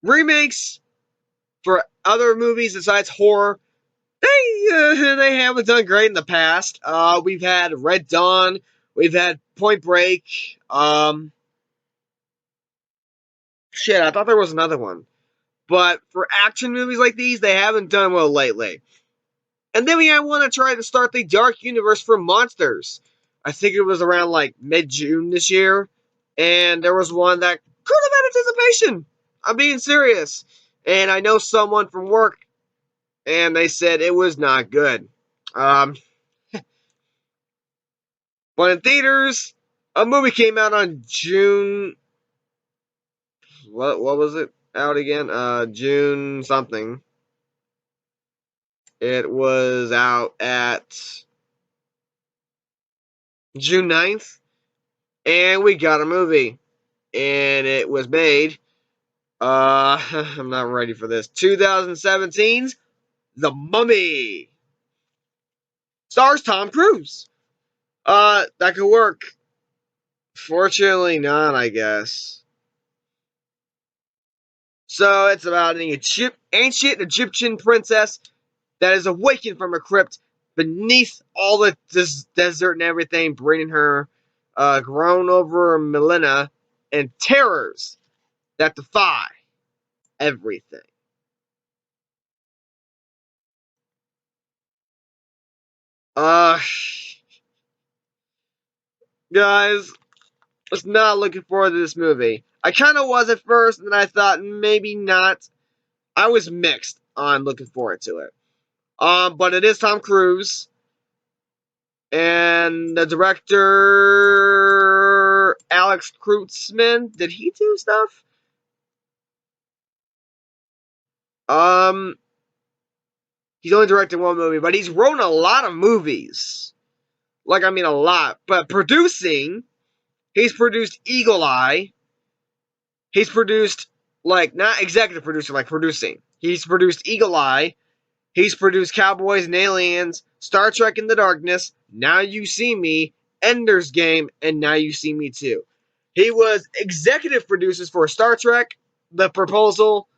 remakes for other movies besides horror, they haven't done great in the past. We've had Red Dawn, we've had Point Break. Shit, I thought there was another one. But for action movies like these, they haven't done well lately. And then we had one to try to start the Dark Universe for Monsters. I think it was around like mid-June this year. And there was one that could have had anticipation. I'm being serious. And I know someone from work, and they said it was not good. Um, but in theaters, a movie came out on June. What was it out again? June something. It was out at June 9th, and we got a movie. And it was made, I'm not ready for this, 2017's The Mummy. Stars Tom Cruise. That could work. Fortunately not, I guess. So it's about an ancient Egyptian princess that is awakened from her crypt beneath all the desert and everything, bringing her grown over millennia and terrors that defy everything. Uh, guys, was not looking forward to this movie. I kind of was at first, and then I thought maybe not. I was mixed on looking forward to it. But it is Tom Cruise, and the director Alex Kreutzmann. Did he do stuff? Um, he's only directed one movie, but he's wrote a lot of movies. Like, I mean, a lot. But producing, he's produced Eagle Eye. He's produced, like, not executive producer, like producing. He's produced Eagle Eye. He's produced Cowboys and Aliens, Star Trek in the Darkness, Now You See Me, Ender's Game, and Now You See Me Too. He was executive producers for Star Trek, The Proposal,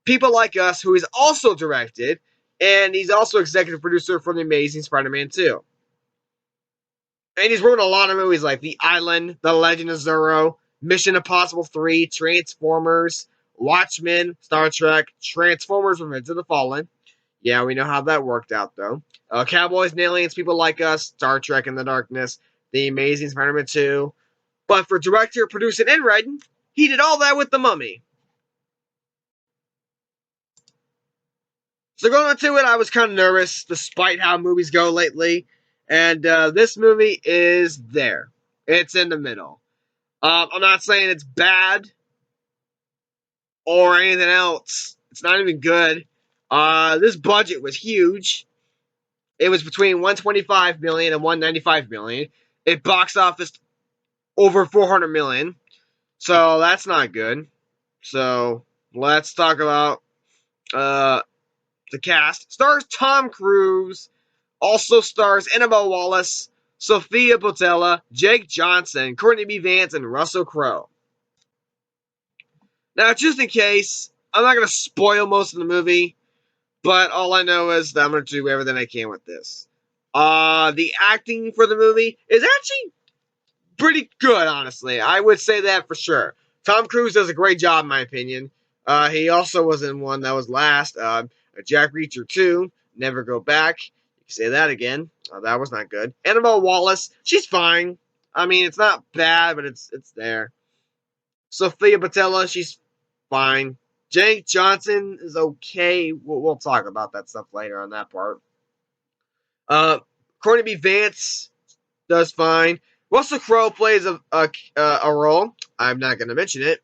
People Like Us, who he's also directed, and he's also executive producer for The Amazing Spider-Man 2. And he's written a lot of movies like The Island, The Legend of Zorro, Mission Impossible 3, Transformers, Watchmen, Star Trek, Transformers Revenge of the Fallen. Yeah, we know how that worked out, though. Cowboys and Aliens, People Like Us, Star Trek in the Darkness, The Amazing Spider-Man 2. But for director, producing, and writing, he did all that with The Mummy. So going into it, I was kind of nervous, despite how movies go lately. And this movie is there. It's in the middle. I'm not saying it's bad or anything else. It's not even good. This budget was huge. It was between 125 million and 195 million. It box office over 400 million. So that's not good. So let's talk about the cast. Stars Tom Cruise. Also stars Annabelle Wallis, Sophia Boutella, Jake Johnson, Courtney B. Vance, and Russell Crowe. Now, just in case, I'm not going to spoil most of the movie, but all I know is that I'm going to do everything I can with this. The acting for the movie is actually pretty good, honestly. I would say that for sure. Tom Cruise does a great job, in my opinion. He also was in one that was last, Jack Reacher 2, Never Go Back. You can say that again. That was not good. Annabelle Wallis, she's fine. I mean, it's not bad, but it's there. Sophia Boutella, she's fine. Jake Johnson is okay. We'll talk about that stuff later on that part. Courtney B. Vance does fine. Russell Crowe plays a role. I'm not going to mention it,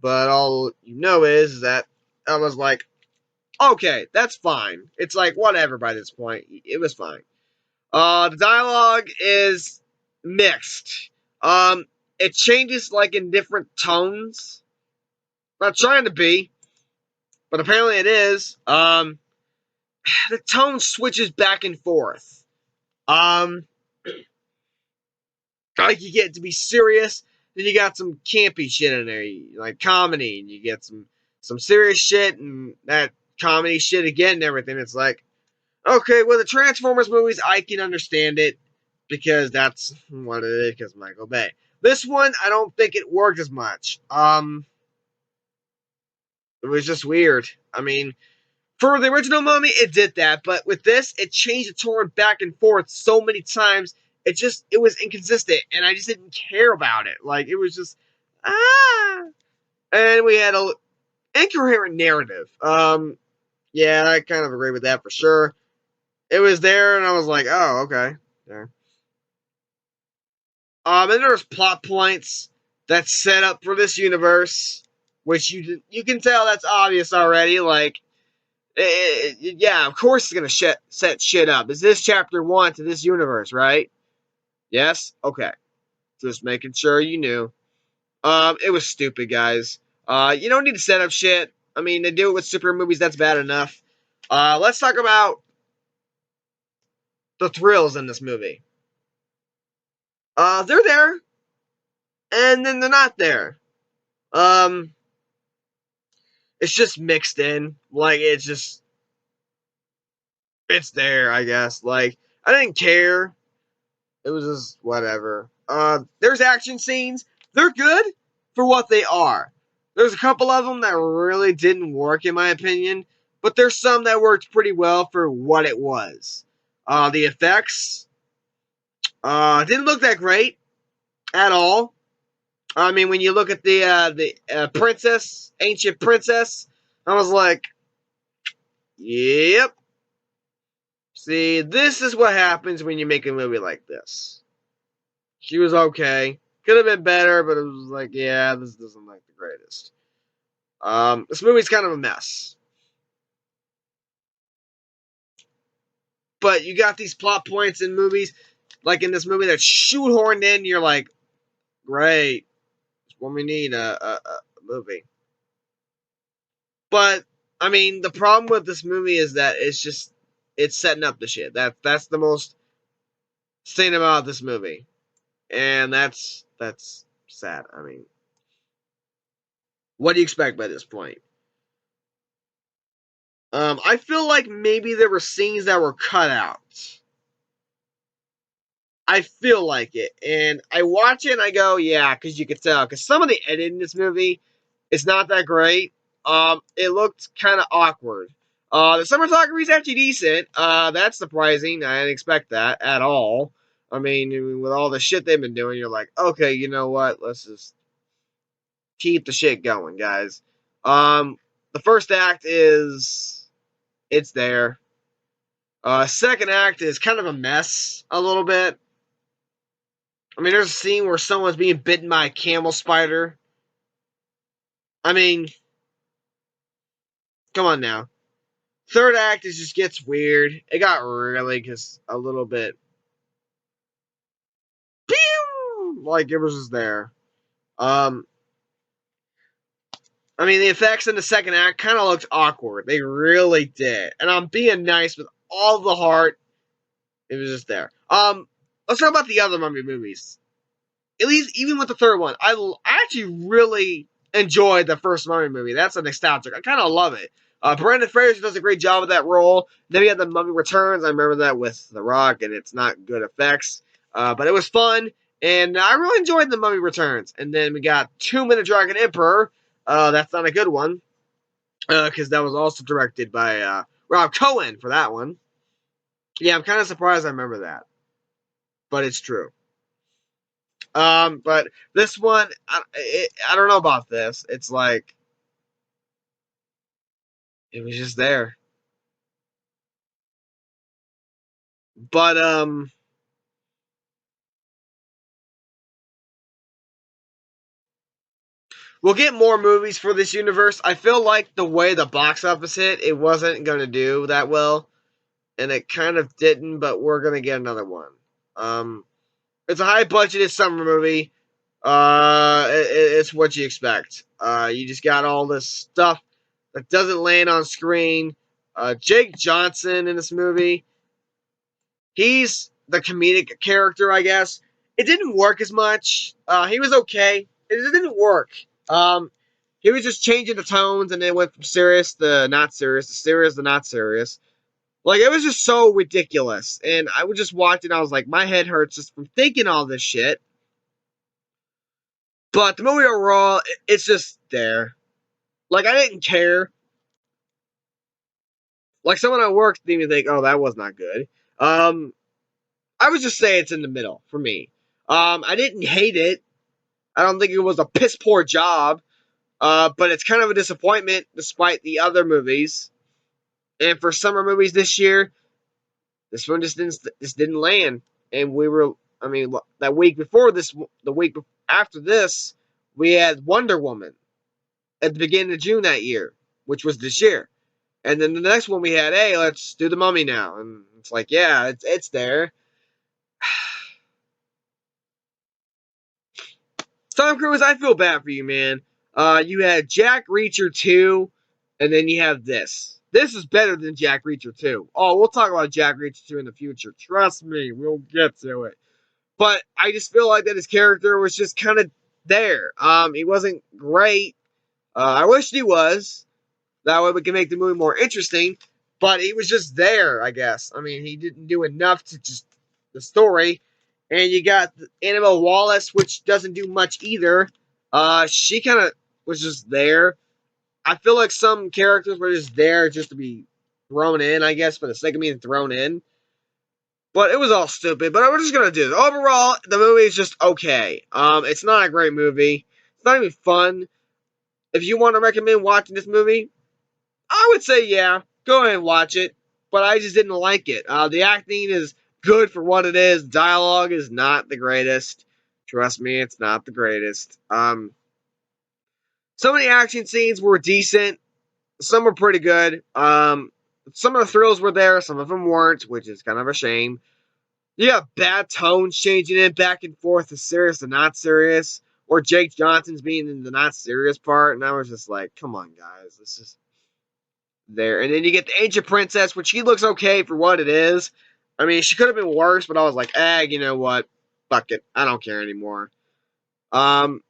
but all you know is that I was like, okay, that's fine. It's like whatever by this point. It was fine. The dialogue is mixed. It changes like in different tones. Not trying to be, but apparently it is. The tone switches back and forth. Like you get to be serious, then you got some campy shit in there, like comedy, and you get some some serious shit and that comedy shit again and everything. It's like, okay, well, the Transformers movies, I can understand it because that's what it is, because Michael Bay. This one, I don't think it worked as much. It was just weird. I mean, for the original Mummy, it did that, but with this, it changed the tone back and forth so many times. It was inconsistent, and I just didn't care about it. Like, it was just, ah. And we had a incoherent narrative. Yeah, I kind of agree with that for sure. It was there, and I was like, oh, okay. There. And there's plot points that's set up for this universe, which you can tell that's obvious already. Like, yeah, of course it's gonna set shit up. Is this chapter 1 to this universe, right? Yes. Okay. Just making sure you knew. It was stupid, guys. You don't need to set up shit. I mean, they do it with super movies. That's bad enough. Let's talk about the thrills in this movie. They're there, and then they're not there. Um, it's just mixed in. Like, it's there, I guess. Like, I didn't care. It was just whatever. There's action scenes. They're good for what they are. There's a couple of them that really didn't work, in my opinion, but there's some that worked pretty well for what it was. The effects didn't look that great at all. I mean, when you look at the princess, ancient princess, I was like, yep. See, this is what happens when you make a movie like this. She was okay. Could have been better, but it was like, yeah, this doesn't look the greatest. This movie's kind of a mess. But you got these plot points in movies, like in this movie, that's shoehorned in. You're like, great, it's what we need, a movie. But I mean, the problem with this movie is that it's setting up the shit. That's the most thing about this movie, and that's sad. I mean, what do you expect by this point? I feel like maybe there were scenes that were cut out. I feel like it, and I watch it and I go, yeah, because you could tell. Because some of the editing in this movie is not that great. It looked kind of awkward. The cinematography is actually decent. That's surprising. I didn't expect that at all. I mean, with all the shit they've been doing, you're like, okay, you know what? Let's just keep the shit going, guys. The first act is it's there. Second act is kind of a mess, a little bit. I mean, there's a scene where someone's being bitten by a camel spider. I mean, come on now. Third act is just gets weird. It got really just a little bit, pew, like it was just there. Um, I mean, the effects in the second act kind of looked awkward. They really did, and I'm being nice with all the heart. It was just there. Let's talk about the other Mummy movies. At least, even with the third one, I actually really enjoyed the first Mummy movie. That's a nostalgic. I kind of love it. Brendan Fraser does a great job with that role. Then we had the Mummy Returns. I remember that with The Rock, and it's not good effects, but it was fun, and I really enjoyed the Mummy Returns. And then we got Tomb of the Dragon Emperor. That's not a good one, because that was also directed by Rob Cohen for that one. Yeah, I'm kind of surprised I remember that, but it's true. But this one, I don't know about this. It's like it was just there. But we'll get more movies for this universe. I feel like the way the box office hit, it wasn't gonna do that well, and it kind of didn't. But we're gonna get another one. It's a high budgeted summer movie. It's what you expect. You just got all this stuff that doesn't land on screen. Jake Johnson in this movie, he's the comedic character, I guess. It didn't work as much. He was okay. It didn't work. Um, he was just changing the tones, and then it went from serious to not serious, to serious to not serious. Like, it was just so ridiculous. And I would just watch it, and I was like, my head hurts just from thinking all this shit. But the movie overall, it's just there. Like, I didn't care. Like, someone at work didn't even think, oh, that was not good. I would just say it's in the middle for me. I didn't hate it. I don't think it was a piss poor job. But it's kind of a disappointment despite the other movies. And for summer movies this year, this one just didn't land. And that week before this, the week after this, we had Wonder Woman at the beginning of June that year, which was this year. And then the next one we had, hey, let's do The Mummy now. And it's like, yeah, it's there. Tom Cruise, I feel bad for you, man. You had Jack Reacher 2, and then you have this. This is better than Jack Reacher 2. Oh, we'll talk about Jack Reacher 2 in the future. Trust me, we'll get to it. But I just feel like that his character was just kind of there. He wasn't great. I wish he was. That way we can make the movie more interesting. But he was just there, I guess. I mean, he didn't do enough to just the story. And you got Annabelle Wallis, which doesn't do much either. She kind of was just there. I feel like some characters were just there just to be thrown in, I guess, for the sake of being thrown in. But it was all stupid. But we're just gonna do this. Overall, the movie is just okay. It's not a great movie. It's not even fun. If you want to recommend watching this movie, I would say yeah, go ahead and watch it. But I just didn't like it. The acting is good for what it is. Dialogue is not the greatest. Trust me, it's not the greatest. Some of the action scenes were decent. Some were pretty good. Some of the thrills were there. Some of them weren't, which is kind of a shame. You got bad tones changing it back and forth to serious to not serious. Or Jake Johnson's being in the not serious part. And I was just like, come on, guys. This is there. And then you get the Ancient Princess, which she looks okay for what it is. I mean, she could have been worse, but I was like, you know what? Fuck it. I don't care anymore. Some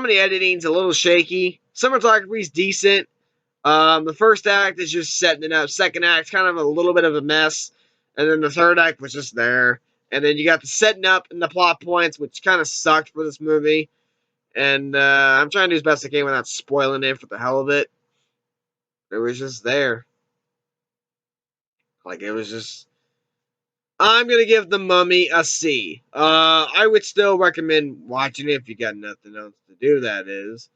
of the editing's a little shaky. Cinematography's decent. The first act is just setting it up. Second act, kind of a little bit of a mess. And then the third act was just there. And then you got the setting up and the plot points, which kind of sucked for this movie. And I'm trying to do as best I can without spoiling it for the hell of it. It was just there. Like, it was just... I'm going to give The Mummy a C. I would still recommend watching it if you got nothing else to do, that is.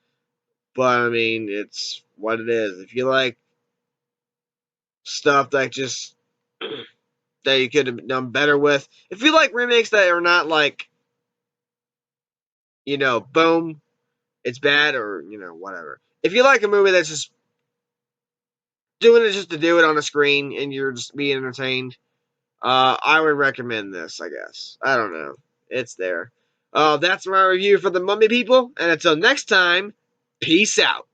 But, I mean, it's what it is. If you like stuff that just... that you could have done better with. If you like remakes that are not like, you know, boom, it's bad, or, you know, whatever. If you like a movie that's just doing it just to do it on a screen and you're just being entertained, I would recommend this, I guess. I don't know. It's there. That's my review for The Mummy, people. And until next time, peace out.